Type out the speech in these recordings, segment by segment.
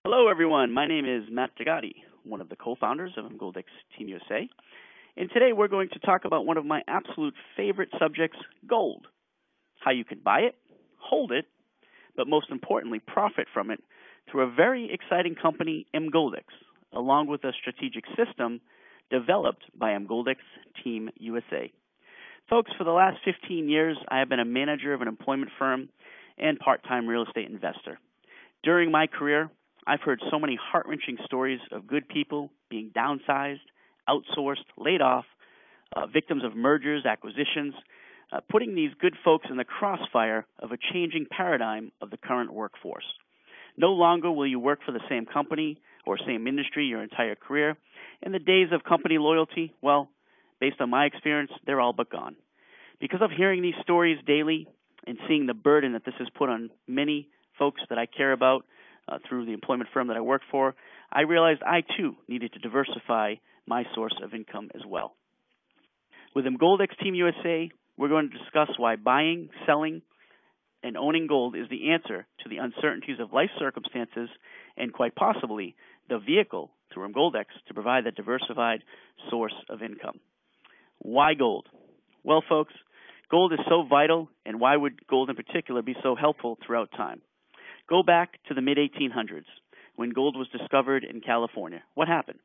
Hello, everyone. My name is Matt Degatti, one of the co-founders of Emgoldex Team USA. And today we're going to talk about one of my absolute favorite subjects, gold. How you can buy it, hold it, but most importantly, profit from it through a very exciting company, Emgoldex, along with a strategic system developed by Emgoldex Team USA. Folks, for the last 15 years, I have been a manager of an employment firm and part-time real estate investor. During my career, I've heard so many heart-wrenching stories of good people being downsized, outsourced, laid off, victims of mergers, acquisitions, putting these good folks in the crossfire of a changing paradigm of the current workforce. No longer will you work for the same company or same industry your entire career, and the days of company loyalty, well, based on my experience, they're all but gone. Because of hearing these stories daily and seeing the burden that this has put on many folks that I care about, through the employment firm that I work for, I realized I too needed to diversify my source of income as well. With Emgoldex Team USA, we're going to discuss why buying, selling, and owning gold is the answer to the uncertainties of life circumstances and quite possibly the vehicle through Emgoldex to provide that diversified source of income. Why gold? Well, folks, gold is so vital, and why would gold in particular be so helpful throughout time? Go back to the mid-1800s when gold was discovered in California. What happened?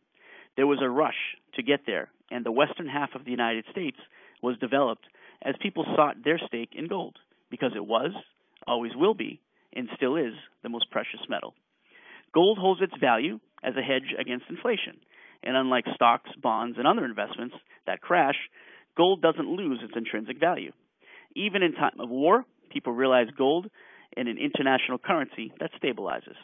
There was a rush to get there, and the western half of the United States was developed as people sought their stake in gold because it was, always will be, and still is the most precious metal. Gold holds its value as a hedge against inflation, and unlike stocks, bonds, and other investments that crash, gold doesn't lose its intrinsic value. Even in time of war, people realize gold in an international currency that stabilizes.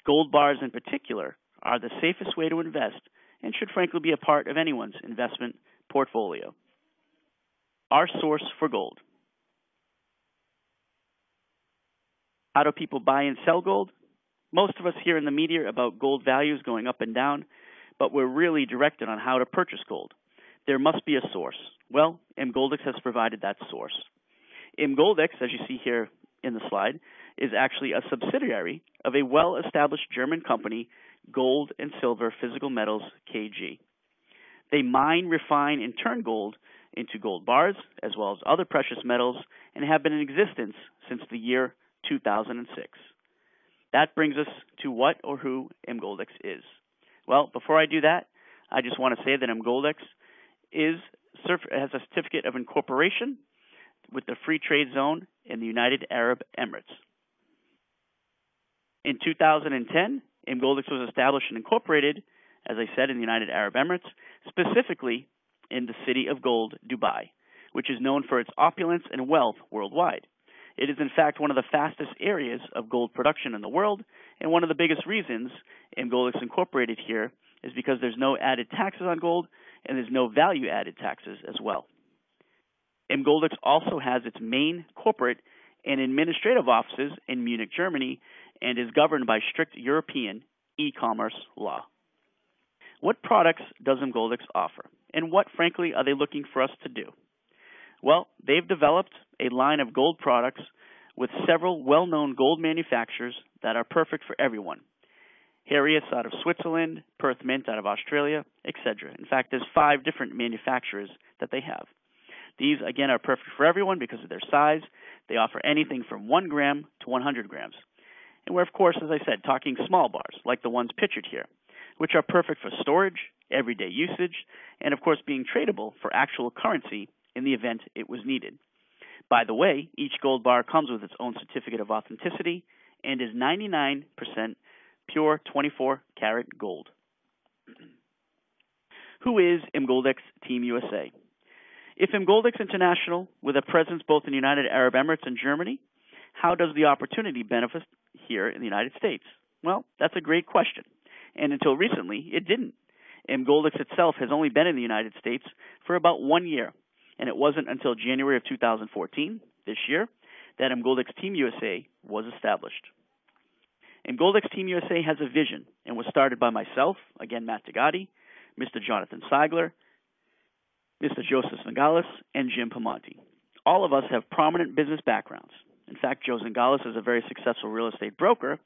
Gold bars in particular are the safest way to invest and should frankly be a part of anyone's investment portfolio. Our source for gold. How do people buy and sell gold? Most of us hear in the media about gold values going up and down, but we're really directed on how to purchase gold. There must be a source. Well, Emgoldex has provided that source. Emgoldex, as you see here in the slide, is actually a subsidiary of a well-established German company, Gold and Silver Physical Metals KG. They mine, refine, and turn gold into gold bars, as well as other precious metals, and have been in existence since the year 2006. That brings us to what or who Emgoldex is. Well, before I do that, I just want to say that Emgoldex has a certificate of incorporation with the Free Trade Zone in the United Arab Emirates. In 2010, Emgoldex was established and incorporated, as I said, in the United Arab Emirates, specifically in the city of gold, Dubai, which is known for its opulence and wealth worldwide. It is, in fact, one of the fastest areas of gold production in the world, and one of the biggest reasons Emgoldex incorporated here is because there's no added taxes on gold, and there's no value-added taxes as well. Emgoldex also has its main corporate and administrative offices in Munich, Germany, and is governed by strict European e-commerce law. What products does Emgoldex offer, and what, frankly, are they looking for us to do? Well, they've developed a line of gold products with several well-known gold manufacturers that are perfect for everyone. Herius out of Switzerland, Perth Mint out of Australia, etc. In fact, there's 5 different manufacturers that they have. These, again, are perfect for everyone because of their size. They offer anything from 1 gram to 100 grams. And we're, of course, as I said, talking small bars, like the ones pictured here, which are perfect for storage, everyday usage, and, of course, being tradable for actual currency in the event it was needed. By the way, each gold bar comes with its own certificate of authenticity and is 99% pure 24-karat gold. Who is Emgoldex Team USA? If Emgoldex International, with a presence both in the United Arab Emirates and Germany, how does the opportunity benefit here in the United States? Well, that's a great question. And until recently, it didn't. Emgoldex itself has only been in the United States for about 1 year, and it wasn't until January of 2014, this year, that Emgoldex Team USA was established. Emgoldex Team USA has a vision and was started by myself, again, Matt Degatti, Mr. Jonathan Seigler, Mr. Joseph Zingales, and Jim Pamonti. All of us have prominent business backgrounds. In fact, Joe Zingales is a very successful real estate broker,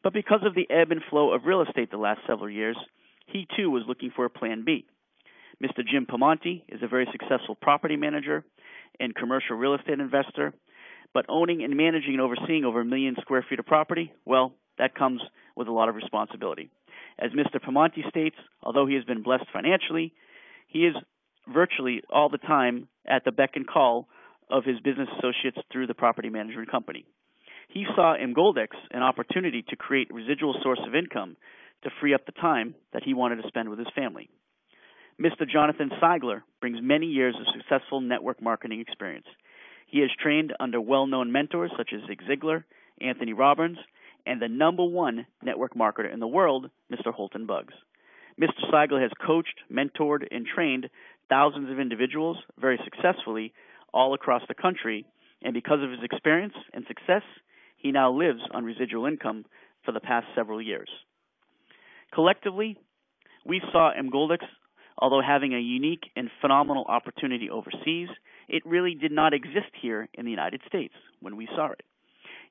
But because of the ebb and flow of real estate the last several years, he too was looking for a plan B. Mr. Jim Pamonte is a very successful property manager and commercial real estate investor, but owning and managing and overseeing over 1 million square feet of property, well, that comes with a lot of responsibility. As Mr. Pamonte states, although he has been blessed financially, he is virtually all the time at the beck and call of his business associates through the property management company. He saw Emgoldex an opportunity to create a residual source of income to free up the time that he wanted to spend with his family. Mr. Jonathan Seigler brings many years of successful network marketing experience. He has trained under well-known mentors such as Zig Ziglar, Anthony Robbins, and the #1 network marketer in the world, Mr. Holton Buggs. Mr. Seigler has coached, mentored, and trained thousands of individuals very successfully all across the country, and because of his experience and success, he now lives on residual income for the past several years. Collectively, we saw Emgoldex, although having a unique and phenomenal opportunity overseas, it really did not exist here in the United States when we saw it.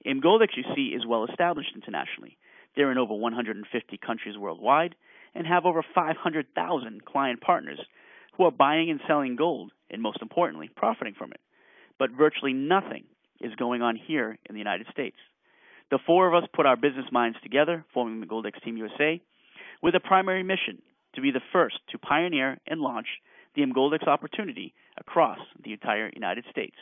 Emgoldex, you see, is well established internationally. They're in over 150 countries worldwide and have over 500,000 client partners who are buying and selling gold and, most importantly, profiting from it. But virtually nothing is going on here in the United States. The four of us put our business minds together, forming the Emgoldex Team USA, with a primary mission to be the first to pioneer and launch the Emgoldex opportunity across the entire United States.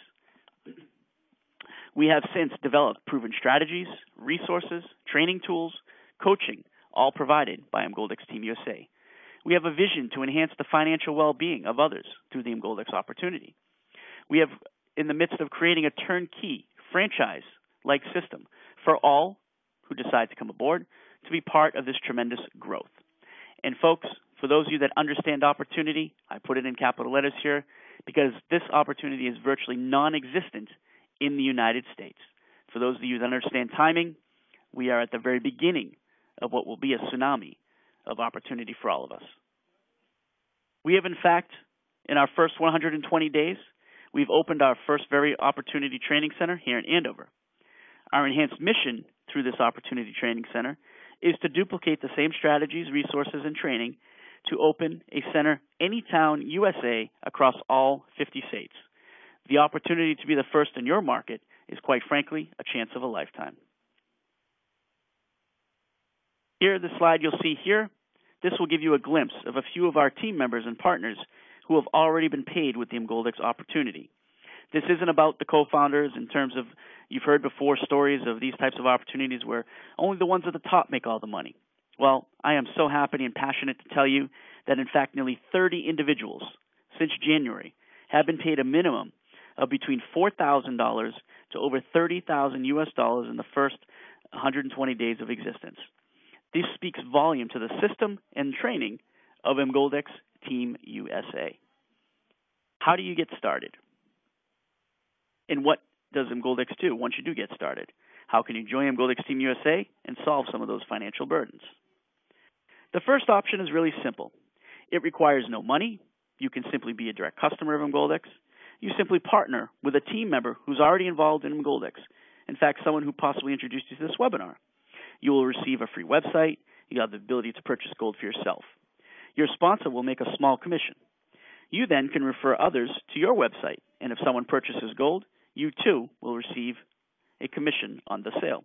We have since developed proven strategies, resources, training tools, coaching, all provided by Emgoldex Team USA. We have a vision to enhance the financial well-being of others through the Emgoldex opportunity. We have in the midst of creating a turnkey franchise-like system for all who decide to come aboard to be part of this tremendous growth. And folks, for those of you that understand opportunity, I put it in capital letters here because this opportunity is virtually non-existent in the United States. For those of you that understand timing, we are at the very beginning of what will be a tsunami of opportunity for all of us. We have, in fact, in our first 120 days, we've opened our first very opportunity training center here in Andover. Our enhanced mission through this opportunity training center is to duplicate the same strategies, resources, and training to open a center any town USA across all 50 states. The opportunity to be the first in your market is, quite frankly, a chance of a lifetime. Here, the slide you'll see here, this will give you a glimpse of a few of our team members and partners who have already been paid with the Emgoldex opportunity. This isn't about the co-founders in terms of, you've heard before stories of these types of opportunities where only the ones at the top make all the money. Well, I am so happy and passionate to tell you that, in fact, nearly 30 individuals since January have been paid a minimum of between $4,000 to over $30,000 US dollars in the first 120 days of existence. This speaks volume to the system and training of Emgoldex Team USA. How do you get started? And what does Emgoldex do once you do get started? How can you join Emgoldex Team USA and solve some of those financial burdens? The first option is really simple. It requires no money. You can simply be a direct customer of Emgoldex. You simply partner with a team member who's already involved in Emgoldex. In fact, someone who possibly introduced you to this webinar. You will receive a free website. You have the ability to purchase gold for yourself. Your sponsor will make a small commission. You then can refer others to your website, and if someone purchases gold, you too will receive a commission on the sale.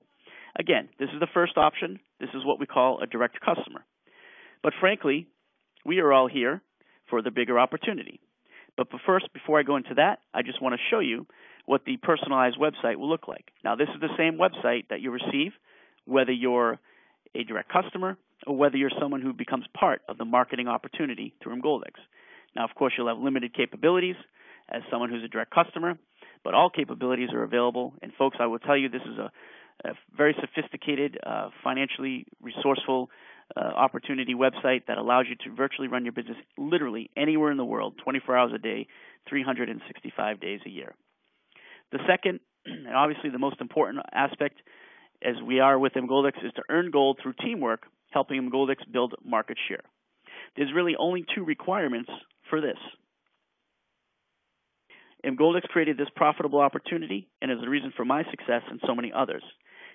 Again, this is the first option. This is what we call a direct customer. But frankly, we are all here for the bigger opportunity. But first, before I go into that, I just want to show you what the personalized website will look like. Now, this is the same website that you receive whether you're a direct customer or whether you're someone who becomes part of the marketing opportunity through Emgoldex. Now, of course, you'll have limited capabilities as someone who's a direct customer, but all capabilities are available. And folks, I will tell you, this is a very sophisticated, financially resourceful opportunity website that allows you to virtually run your business literally anywhere in the world, 24 hours a day, 365 days a year. The second, and obviously the most important aspect, as we are with Emgoldex, is to earn gold through teamwork, helping Emgoldex build market share. There's really only two requirements for this. Emgoldex created this profitable opportunity and is the reason for my success and so many others.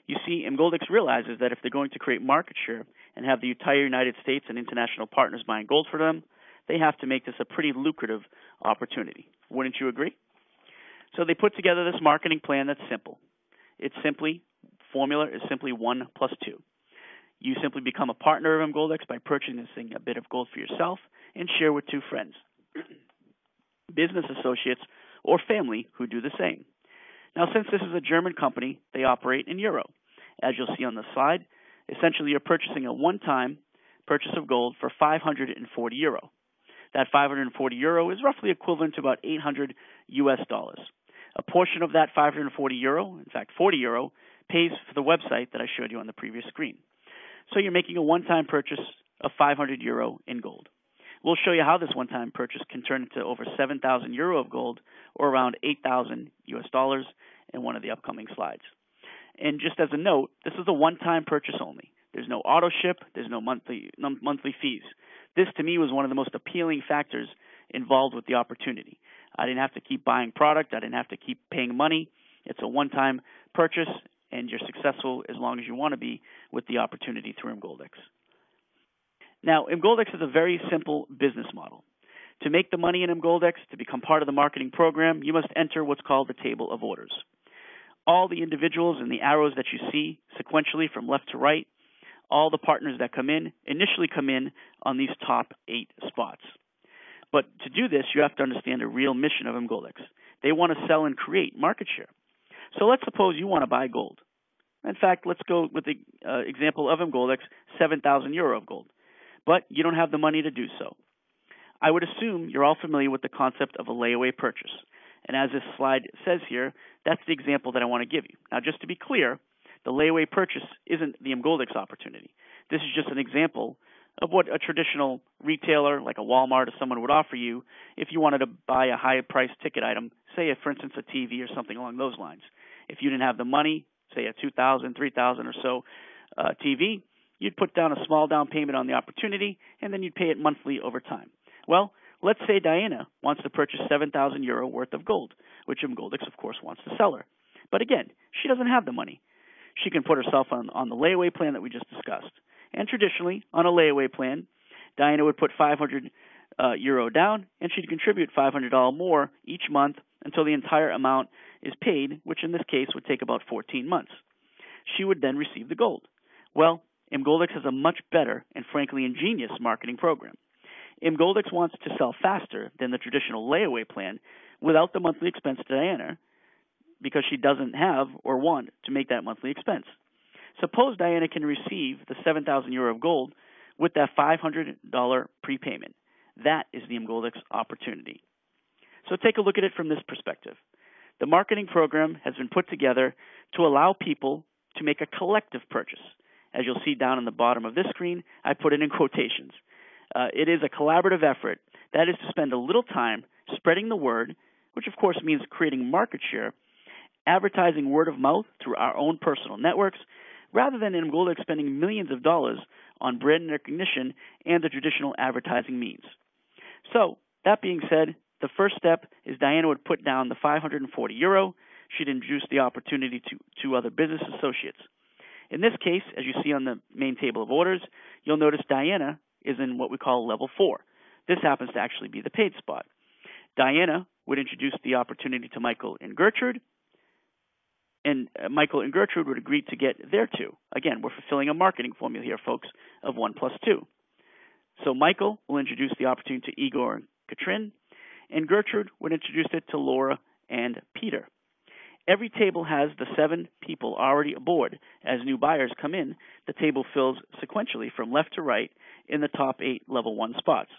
You see, Emgoldex realizes that if they're going to create market share and have the entire United States and international partners buying gold for them, they have to make this a pretty lucrative opportunity. Wouldn't you agree? So they put together this marketing plan that's simple. Formula is simply 1 plus 2. You simply become a partner of Emgoldex by purchasing a bit of gold for yourself and share with 2 friends, business associates, or family who do the same. Now, since this is a German company, they operate in euro. As you'll see on the slide, essentially you're purchasing a one-time purchase of gold for 540 euro. That 540 euro is roughly equivalent to about $800 US. A portion of that 540 euro, in fact 40 euro, pays for the website that I showed you on the previous screen. So you're making a one-time purchase of 500 euro in gold. We'll show you how this one-time purchase can turn into over 7,000 euro of gold, or around 8,000 US, in one of the upcoming slides. And just as a note, this is a one-time purchase only. There's no auto ship. There's no monthly fees. This, to me, was one of the most appealing factors involved with the opportunity. I didn't have to keep buying product. I didn't have to keep paying money. It's a one-time purchase, and you're successful as long as you want to be with the opportunity through Emgoldex. Now, Emgoldex is a very simple business model. To make the money in Emgoldex, to become part of the marketing program, you must enter what's called the table of orders. All the individuals and the arrows that you see sequentially from left to right, all the partners that come in initially come in on these top 8 spots. But to do this, you have to understand the real mission of Emgoldex. They want to sell and create market share. So let's suppose you want to buy gold. In fact, let's go with the example of Emgoldex, 7,000 euro of gold. But you don't have the money to do so. I would assume you're all familiar with the concept of a layaway purchase. And as this slide says here, that's the example that I want to give you. Now, just to be clear, the layaway purchase isn't the Emgoldex opportunity. This is just an example of what a traditional retailer like a Walmart or someone would offer you if you wanted to buy a high-priced ticket item, say, for instance, a TV or something along those lines. If you didn't have the money, say a $2,000, $3,000 or so TV, you'd put down a small down payment on the opportunity, and then you'd pay it monthly over time. Well, let's say Diana wants to purchase 7,000 euro worth of gold, which Emgoldex, of course, wants to sell her. But again, she doesn't have the money. She can put herself on the layaway plan that we just discussed. And traditionally, on a layaway plan, Diana would put 500 euro down, and she'd contribute $500 more each month until the entire amount is paid, which in this case would take about 14 months. She would then receive the gold. Well, Emgoldex has a much better and frankly ingenious marketing program. Emgoldex wants to sell faster than the traditional layaway plan without the monthly expense to Diana because she doesn't have or want to make that monthly expense. Suppose Diana can receive the 7,000 euro of gold with that $500 prepayment. That is the Emgoldex opportunity. So take a look at it from this perspective. The marketing program has been put together to allow people to make a collective purchase. As you'll see down on the bottom of this screen, I put it in quotations. It is a collaborative effort. That is to spend a little time spreading the word, which of course means creating market share, advertising word of mouth through our own personal networks, rather than Emgoldex spending millions of dollars on brand recognition and the traditional advertising means. So, that being said, the first step is Diana would put down the 540 euro. She'd introduce the opportunity to other business associates. In this case, as you see on the main table of orders, you'll notice Diana is in what we call level 4. This happens to actually be the paid spot. Diana would introduce the opportunity to Michael and Gertrude, and Michael and Gertrude would agree to get their 2. Again, we're fulfilling a marketing formula here, folks, of 1 plus 2. So Michael will introduce the opportunity to Igor and Katrin, and Gertrude would introduce it to Laura and Peter. Every table has the 7 people already aboard. As new buyers come in, the table fills sequentially from left to right in the top 8 level 1 spots.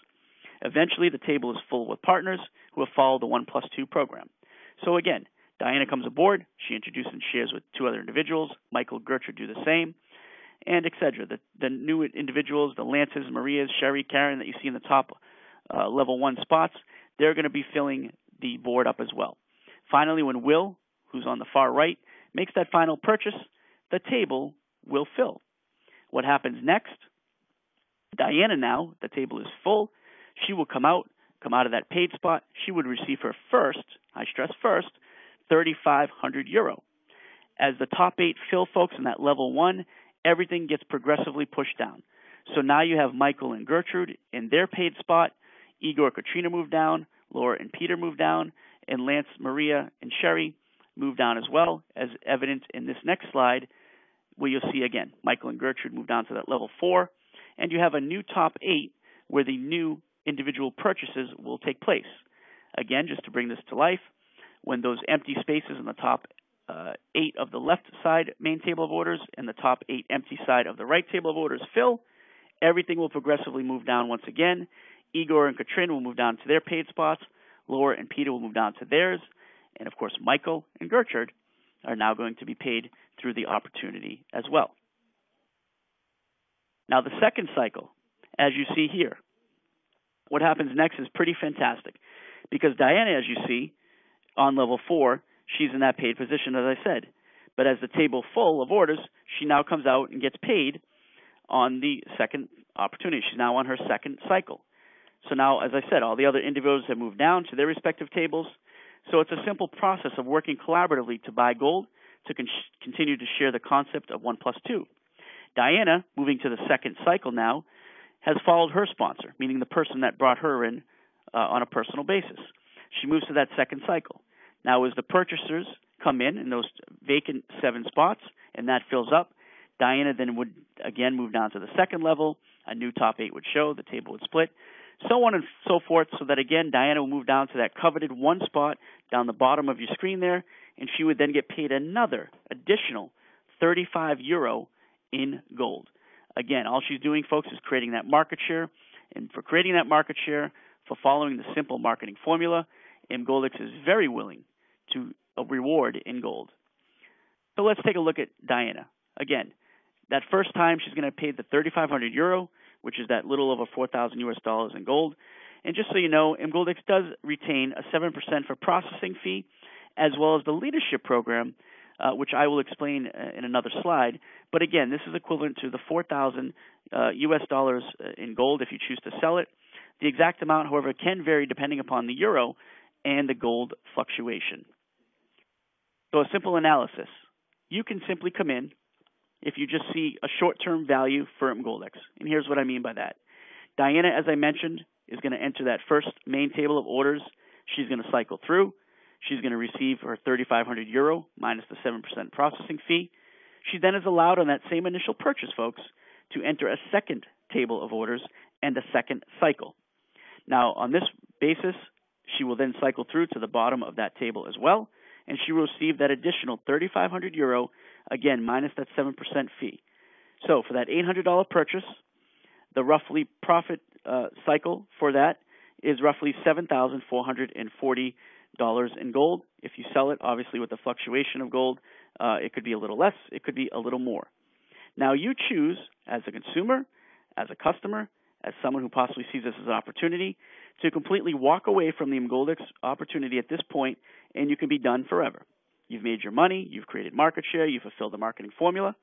Eventually, the table is full with partners who have followed the 1 plus 2 program. So again, Diana comes aboard, she introduces and shares with 2 other individuals, Michael, Gertrude do the same, and etc. The new individuals, the Lances, Marias, Sherry, Karen that you see in the top level 1 spots, they're going to be filling the board up as well. Finally, when Will, who's on the far right, makes that final purchase, the table will fill. What happens next? Diana now, the table is full. She will come out of that paid spot. She would receive her first, I stress first, 3,500 euro. As the top 8 fill, folks, in that level 1, everything gets progressively pushed down. So now you have Michael and Gertrude in their paid spot. Igor, Katrina move down. Laura and Peter move down. And Lance, Maria, and Sherry move down as well, as evident in this next slide, where you'll see again Michael and Gertrude move down to that level 4. And you have a new top 8 where the new individual purchases will take place. Again, just to bring this to life, when those empty spaces in the top 8 of the left side main table of orders and the top 8 empty side of the right table of orders fill, everything will progressively move down once again. Igor and Katrin will move down to their paid spots. Laura and Peter will move down to theirs. And, of course, Michael and Gertrude are now going to be paid through the opportunity as well. Now, the second cycle, as you see here, what happens next is pretty fantastic, because Diana, as you see, on level 4, she's in that paid position, as I said. But as the table full of orders, she now comes out and gets paid on the second opportunity. She's now on her second cycle. So now, as I said, all the other individuals have moved down to their respective tables. So it's a simple process of working collaboratively to buy gold, to continue to share the concept of 1 plus 2. Diana, moving to the second cycle now, has followed her sponsor, meaning the person that brought her in on a personal basis. She moves to that second cycle. Now, as the purchasers come in those vacant 7 spots, and that fills up, Diana then would again move down to the second level. A new top 8 would show, the table would split, so on and so forth, so that again Diana will move down to that coveted 1 spot down the bottom of your screen there, and she would then get paid another additional €35 in gold. Again, all she's doing, folks, is creating that market share, and for creating that market share, for following the simple marketing formula, Emgoldex is very willing to reward in gold. So let's take a look at Diana. Again, that first time she's going to pay the €3,500, which is that little over $4,000 in gold. And just so you know, Emgoldex does retain a 7% for processing fee, as well as the leadership program, which I will explain in another slide. But again, this is equivalent to the $4,000 US in gold if you choose to sell it. The exact amount, however, can vary depending upon the euro and the gold fluctuation. So a simple analysis. You can simply come in if you just see a short-term value for Emgoldex. And here's what I mean by that. Diana, as I mentioned, is going to enter that first main table of orders. She's going to cycle through. She's going to receive her €3,500 minus the 7% processing fee. She then is allowed on that same initial purchase, folks, to enter a second table of orders and a second cycle. Now, on this basis, she will then cycle through to the bottom of that table as well, and she will receive that additional €3,500, again, minus that 7% fee. So for that $800 purchase, the roughly profit cycle for that is roughly $7,440 in gold. If you sell it, obviously with the fluctuation of gold, it could be a little less, it could be a little more. Now you choose, as a consumer, as a customer, as someone who possibly sees this as an opportunity, to completely walk away from the Emgoldex opportunity at this point, and you can be done forever. You've made your money, you've created market share, you've fulfilled the marketing formula.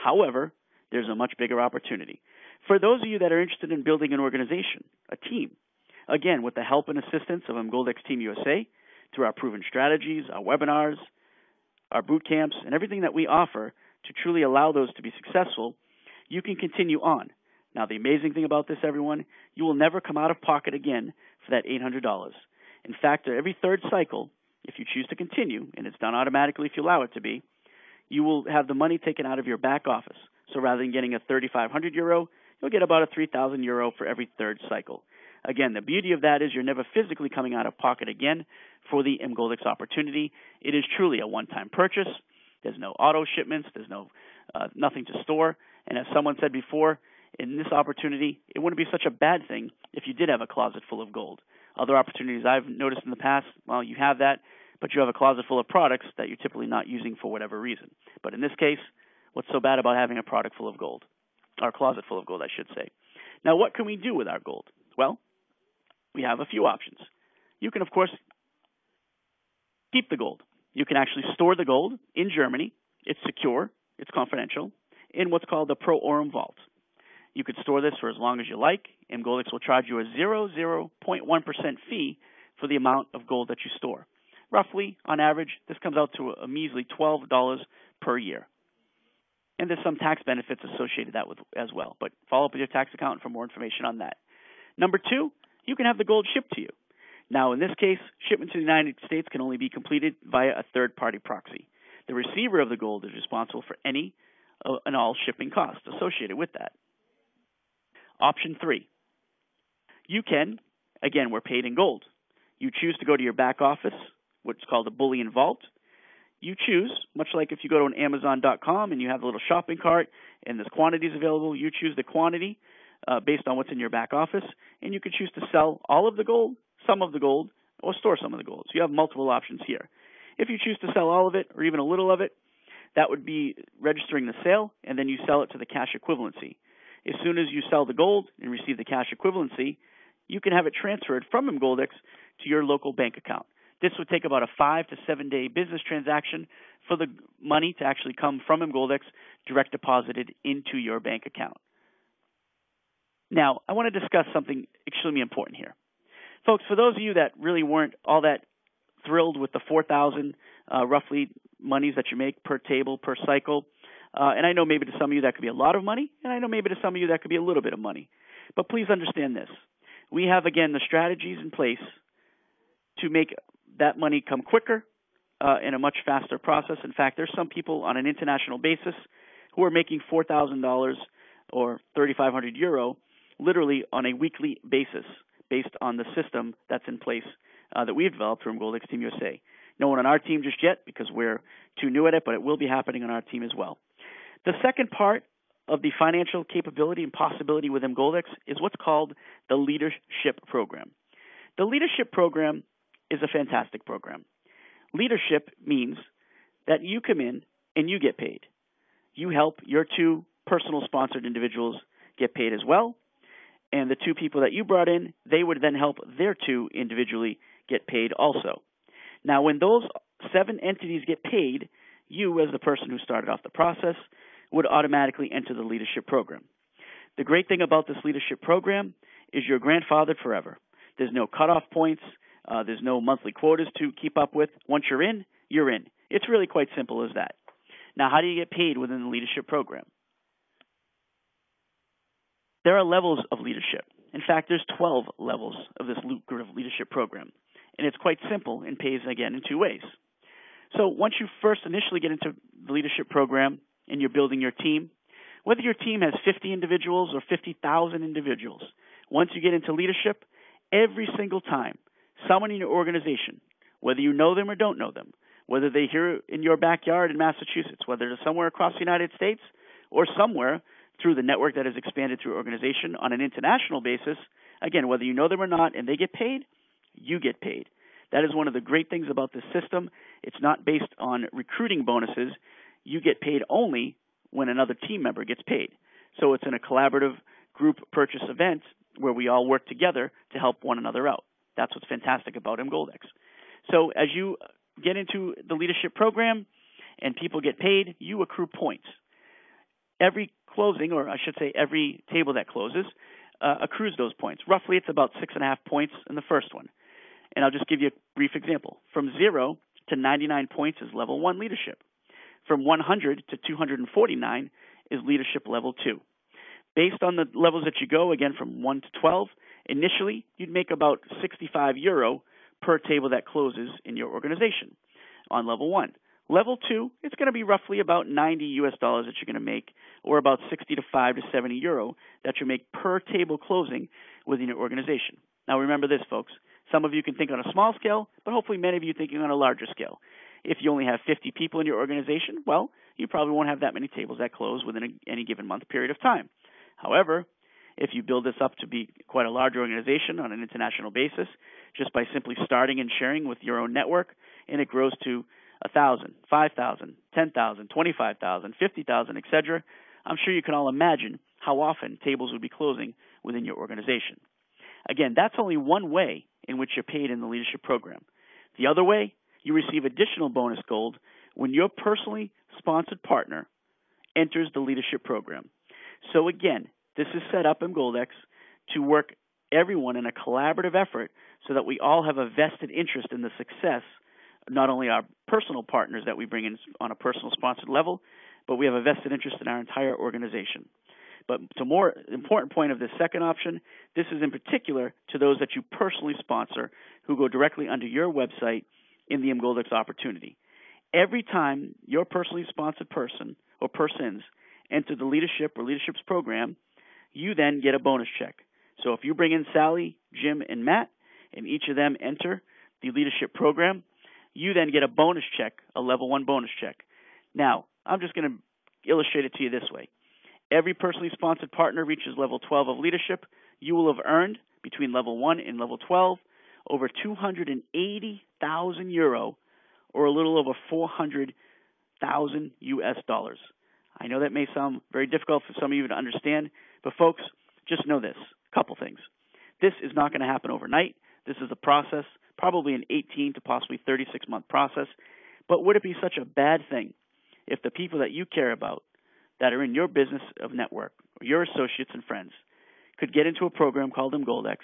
However, there's a much bigger opportunity. For those of you that are interested in building an organization, a team, again, with the help and assistance of Emgoldex Team USA, through our proven strategies, our webinars, our boot camps, and everything that we offer to truly allow those to be successful, you can continue on. Now, the amazing thing about this, everyone, you will never come out of pocket again for that $800. In fact, every third cycle, if you choose to continue, and it's done automatically if you allow it to be, you will have the money taken out of your back office. So rather than getting a €3,500, you'll get about a €3,000 for every third cycle. Again, the beauty of that is you're never physically coming out of pocket again for the Emgoldex opportunity. It is truly a one-time purchase. There's no auto shipments. There's no nothing to store. And as someone said before, in this opportunity, it wouldn't be such a bad thing if you did have a closet full of gold. Other opportunities I've noticed in the past, well, you have that, but you have a closet full of products that you're typically not using for whatever reason. But in this case, what's so bad about having a product full of gold? Or a closet full of gold, I should say. Now, what can we do with our gold? Well, we have a few options. You can, of course, keep the gold. You can actually store the gold in Germany. It's secure, it's confidential, in what's called the Pro Aurum Vault. You could store this for as long as you like. Emgoldex will charge you a 0.1% fee for the amount of gold that you store. Roughly, on average, this comes out to a measly $12 per year. And there's some tax benefits associated with that as well. But follow up with your tax accountant for more information on that. Number two, you can have the gold shipped to you. Now, in this case, shipment to the United States can only be completed via a third-party proxy. The receiver of the gold is responsible for any and all shipping costs associated with that. Option three, you can, again, we're paid in gold. You choose to go to your back office, what's called a bullion vault. You choose, much like if you go to an Amazon.com and you have a little shopping cart and there's quantities available, you choose the quantity based on what's in your back office, and you can choose to sell all of the gold, some of the gold, or store some of the gold. So you have multiple options here. If you choose to sell all of it or even a little of it, that would be registering the sale, and then you sell it to the cash equivalency. As soon as you sell the gold and receive the cash equivalency, you can have it transferred from Emgoldex to your local bank account. This would take about a 5 to 7 day business transaction for the money to actually come from Emgoldex direct deposited into your bank account. Now, I want to discuss something extremely important here. Folks, for those of you that really weren't all that thrilled with the 4,000 roughly monies that you make per table, per cycle, and I know maybe to some of you that could be a lot of money, and I know maybe to some of you that could be a little bit of money. But please understand this. We have, again, the strategies in place to make that money come quicker in a much faster process. In fact, there's some people on an international basis who are making $4,000 or 3,500 euro literally on a weekly basis based on the system that's in place that we've developed through Emgoldex Team USA. No one on our team just yet because we're too new at it, but it will be happening on our team as well. The second part of the financial capability and possibility with Emgoldex is what's called the Leadership Program. The Leadership Program is a fantastic program. Leadership means that you come in and you get paid. You help your two personal sponsored individuals get paid as well, and the two people that you brought in, they would then help their two individually get paid also. Now, when those 7 entities get paid, you, as the person who started off the process, would automatically enter the leadership program. The great thing about this leadership program is you're grandfathered forever. There's no cutoff points. There's no monthly quotas to keep up with. Once you're in, you're in. It's really quite simple as that. Now, how do you get paid within the leadership program? There are levels of leadership. In fact, there's 12 levels of this lucrative leadership program. And it's quite simple and pays, again, in 2 ways. So once you first initially get into the leadership program and you're building your team, whether your team has 50 individuals or 50,000 individuals, once you get into leadership, every single time, someone in your organization, whether you know them or don't know them, whether they're here in your backyard in Massachusetts, whether they're somewhere across the United States or somewhere through the network that has expanded through your organization on an international basis, again, whether you know them or not and they get paid, you get paid. That is one of the great things about this system. It's not based on recruiting bonuses. You get paid only when another team member gets paid. So it's in a collaborative group purchase event where we all work together to help one another out. That's what's fantastic about Emgoldex. So as you get into the leadership program and people get paid, you accrue points. Every closing, or I should say every table that closes, accrues those points. Roughly it's about 6.5 points in the first one. And I'll just give you a brief example. From 0 to 99 points is level 1 leadership. From 100 to 249 is leadership level 2. Based on the levels that you go, again, from 1 to 12, initially you'd make about 65 euro per table that closes in your organization on level 1. Level 2, it's going to be roughly about 90 US dollars that you're going to make, or about 65 to 70 euro that you make per table closing within your organization. Now remember this, folks. Some of you can think on a small scale, but hopefully many of you thinking on a larger scale. If you only have 50 people in your organization, well, you probably won't have that many tables that close within any given month period of time. However, if you build this up to be quite a large organization on an international basis, just by simply starting and sharing with your own network, and it grows to 1,000, 5,000, 10,000, 25,000, 50,000, etc., I'm sure you can all imagine how often tables would be closing within your organization. Again, that's only one way in which you're paid in the leadership program. The other way, you receive additional bonus gold when your personally sponsored partner enters the leadership program. So again, this is set up in Emgoldex to work everyone in a collaborative effort so that we all have a vested interest in the success not only our personal partners that we bring in on a personal sponsored level, but we have a vested interest in our entire organization. But the more important point of this second option, this is in particular to those that you personally sponsor who go directly under your website in the Emgoldex opportunity. Every time your personally sponsored person or persons enter the leadership or leadership's program, you then get a bonus check. So if you bring in Sally, Jim, and Matt, and each of them enter the leadership program, you then get a bonus check, a level 1 bonus check. Now, I'm just going to illustrate it to you this way. Every personally sponsored partner reaches level 12 of leadership, you will have earned between level 1 and level 12 over 280,000 euro, or a little over 400,000 US dollars. I know that may sound very difficult for some of you to understand, but folks, just know this, a couple things. This is not going to happen overnight. This is a process, probably an 18 to possibly 36-month process. But would it be such a bad thing if the people that you care about that are in your business of network, or your associates and friends, could get into a program called Emgoldex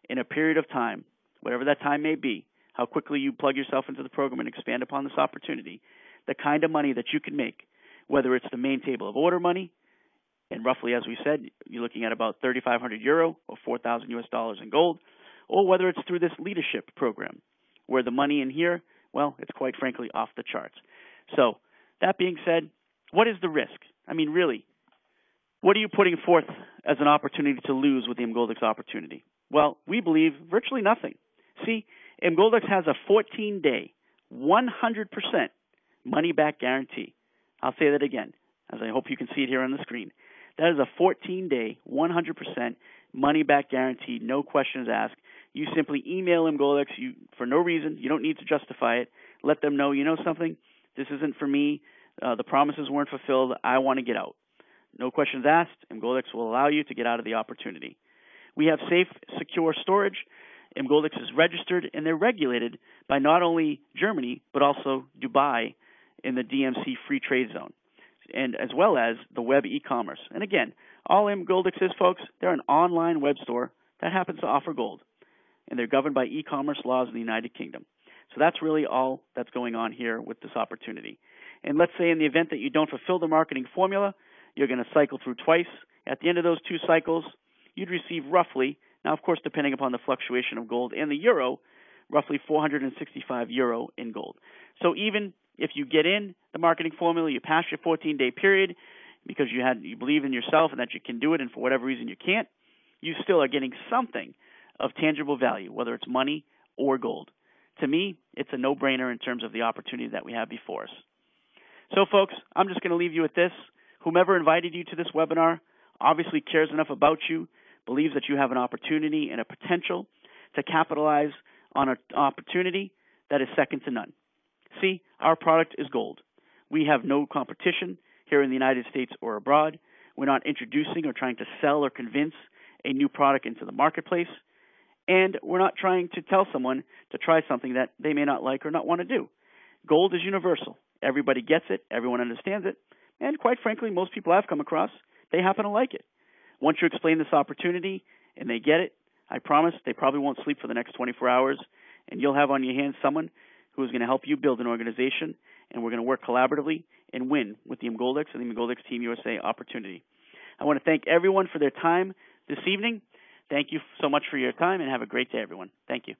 in a period of time, whatever that time may be, how quickly you plug yourself into the program and expand upon this opportunity, the kind of money that you can make, whether it's the main table of order money, and roughly, as we said, you're looking at about 3,500 euro or 4,000 US dollars in gold, or whether it's through this leadership program, where the money in here, well, it's quite frankly off the charts. So, that being said, what is the risk? I mean, really, what are you putting forth as an opportunity to lose with the Emgoldex opportunity? Well, we believe virtually nothing. See, Emgoldex has a 14-day, 100% money-back guarantee. I'll say that again, as I hope you can see it here on the screen. That is a 14-day, 100% money-back guarantee, no questions asked. You simply email Emgoldex for no reason. You don't need to justify it. Let them know, you know something, this isn't for me. The promises weren't fulfilled. I want to get out. No questions asked. Emgoldex will allow you to get out of the opportunity. We have safe, secure storage. Emgoldex is registered, and they're regulated by not only Germany, but also Dubai in the DMC free trade zone, and as well as the web e-commerce. And again, all Emgoldex is, folks, they're an online web store that happens to offer gold, and they're governed by e-commerce laws in the United Kingdom. So that's really all that's going on here with this opportunity. And let's say in the event that you don't fulfill the marketing formula, you're going to cycle through twice. At the end of those 2 cycles, you'd receive roughly, now of course depending upon the fluctuation of gold and the euro, roughly 465 euro in gold. So even if you get in the marketing formula, you pass your 14-day period because you believe in yourself and that you can do it, and for whatever reason you can't, you still are getting something of tangible value, whether it's money or gold. To me, it's a no-brainer in terms of the opportunity that we have before us. So, folks, I'm just going to leave you with this. Whomever invited you to this webinar obviously cares enough about you, believes that you have an opportunity and a potential to capitalize on an opportunity that is second to none. See, our product is gold. We have no competition here in the United States or abroad. We're not introducing or trying to sell or convince a new product into the marketplace. And we're not trying to tell someone to try something that they may not like or not want to do. Gold is universal. Everybody gets it. Everyone understands it. And quite frankly, most people I've come across, they happen to like it. Once you explain this opportunity and they get it, I promise they probably won't sleep for the next 24 hours, and you'll have on your hands someone who is going to help you build an organization, and we're going to work collaboratively and win with the Emgoldex and the Emgoldex Team USA opportunity. I want to thank everyone for their time this evening. Thank you so much for your time, and have a great day, everyone. Thank you.